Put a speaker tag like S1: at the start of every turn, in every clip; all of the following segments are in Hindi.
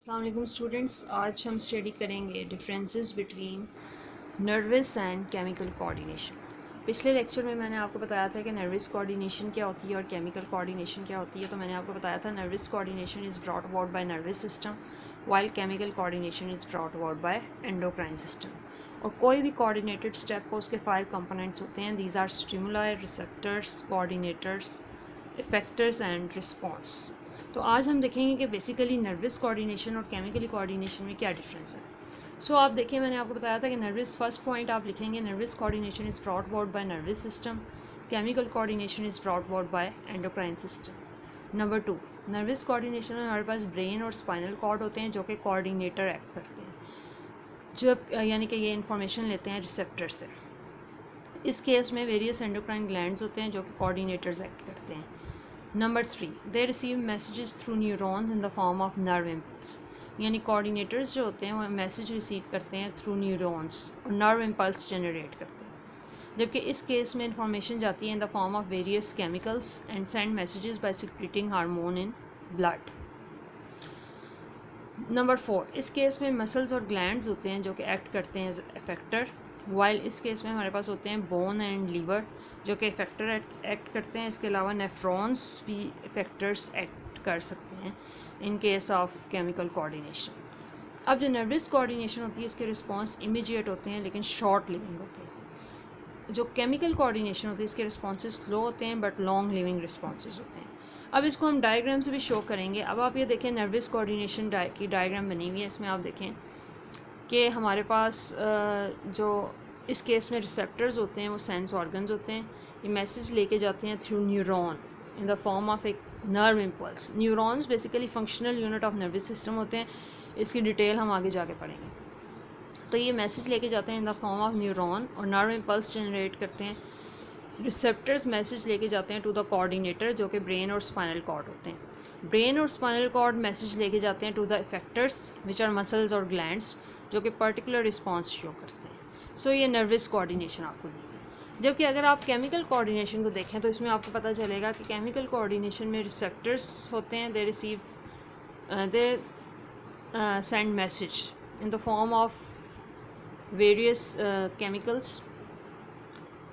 S1: अस्सलाम वालेकुम स्टूडेंट्स, आज हम स्टडी करेंगे differences between nervous and chemical coordination. पिछले लेक्चर में मैंने आपको बताया था कि नर्वस कोऑर्डिनेशन क्या होती है और केमिकल कोऑर्डिनेशन क्या होती है। तो मैंने आपको बताया था nervous coordination is brought about by nervous system while chemical coordination is brought about by endocrine system. और कोई भी कोऑर्डिनेटेड स्टेप को उसके 5 कंपोनेंट्स होते हैं। These are stimuli, receptors, coordinators, effectors and response. तो आज हम देखेंगे कि बेसिकली नर्वस कोऑर्डिनेशन और केमिकली कोऑर्डिनेशन में क्या डिफरेंस है। सो आप देखिए, मैंने आपको बताया था कि नर्वस फर्स्ट पॉइंट आप लिखेंगे, nervous coordination is brought about by nervous system, chemical coordination is brought about by endocrine system. Number 2, nervous coordination में हमारे पास ब्रेन और स्पाइनल कॉर्ड होते हैं जो कि कोऑर्डिनेटर एक्ट करते हैं, जब यानी कि ये इंफॉर्मेशन लेते हैं रिसेप्टर से। इस केस में वेरियस एंडोक्राइन ग्लैंड्स होते हैं जो कि कोऑर्डिनेटर्स एक्ट करते हैं। Number 3, they receive messages through neurons in the form of nerve impulse, यानी कोऑर्डिनेटर्स जो होते हैं वो मैसेज रिसीव करते हैं थ्रू न्यूरॉन्स और नर्व इम्पल्स जनरेट करते हैं। जबकि इस केस में इंफॉर्मेशन जाती है इन the form of various chemicals and send messages bye secreting hormone in blood. Number 4, इस केस में मसल्स और ग्लैंड्स होते हैं जो कि एक्ट करते हैं एज इफेक्टर, वाइल इस केस में हमारे पास होते हैं बोन एंड लीवर जो कि इफेक्टर एक्ट करते हैं। इसके अलावा नेफ्रॉन्स भी इफेक्टर्स एक्ट कर सकते हैं in case of chemical coordination. अब जो नर्वस कोऑर्डिनेशन होती है इसके रिस्पॉन्स इमीडिएट होते हैं लेकिन शॉर्ट लिविंग होते हैं। जो केमिकल कोऑर्डिनेशन होती है इसके रिस्पॉन्सेज स्लो होते हैं बट लॉन्ग लिविंग रिस्पॉन्सेज होते हैं। अब इसको हम डायग्राम से भी शो करेंगे। अब आप ये देखें, नर्वस कोऑर्डिनेशन की डायग्राम बनी हुई है। इसमें आप देखें कि हमारे पास जो इस केस में रिसेप्टर्स होते हैं वो सेंस ऑर्गन्स होते हैं। ये मैसेज लेके जाते हैं through neuron in the form of एक nerve impulse. Neurons basically functional unit of nervous system होते हैं। इसकी डिटेल हम आगे जाके पढ़ेंगे। तो ये मैसेज लेके जाते हैं इन द फॉर्म ऑफ न्यूरॉन और नर्व इम्पल्स जनरेट करते हैं। रिसेप्टर्स मैसेज लेके जाते हैं टू द कोऑर्डिनेटर जो कि ब्रेन और स्पाइनल कॉर्ड होते हैं। ब्रेन और स्पाइनल कॉर्ड मैसेज लेके जाते हैं to the effectors which are muscles और ग्लैंड्स जो कि पर्टिकुलर रिस्पॉन्स शो करते हैं। सो ये नर्वस कोऑर्डिनेशन आपको दी है। जबकि अगर आप केमिकल कोऑर्डिनेशन को देखें तो इसमें आपको पता चलेगा कि केमिकल कोऑर्डिनेशन में रिसेप्टर्स होते हैं, they receive they send message in the form of various chemicals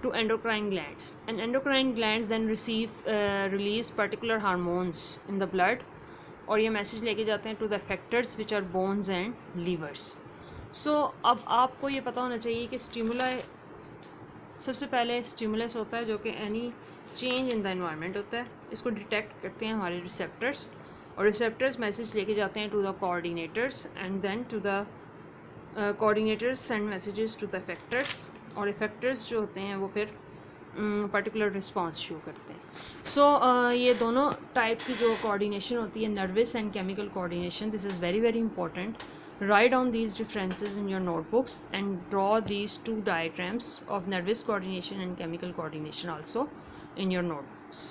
S1: to endocrine glands, and endocrine glands then release particular hormones in the blood और ये मैसेज लेके जाते हैं to the effectors which are bones and levers. So अब आपको ये पता होना चाहिए कि स्टिमुलाई, सबसे पहले स्टिमुलस होता है जो कि any change in the environment होता है। इसको डिटेक्ट करते हैं हमारे रिसेप्टर्स और रिसेप्टर्स मैसेज लेके जाते हैं to the coordinators and then to the coordinators send messages to the effectors और इफेक्टर्स जो होते हैं वो फिर पर्टिकुलर रिस्पॉन्स शो करते हैं। सो ये दोनों टाइप की जो कोऑर्डिनेशन होती है, nervous and chemical coordination, this is very very important. Write down these differences in your notebooks and draw these two diagrams of nervous coordination and chemical coordination also in your notebooks.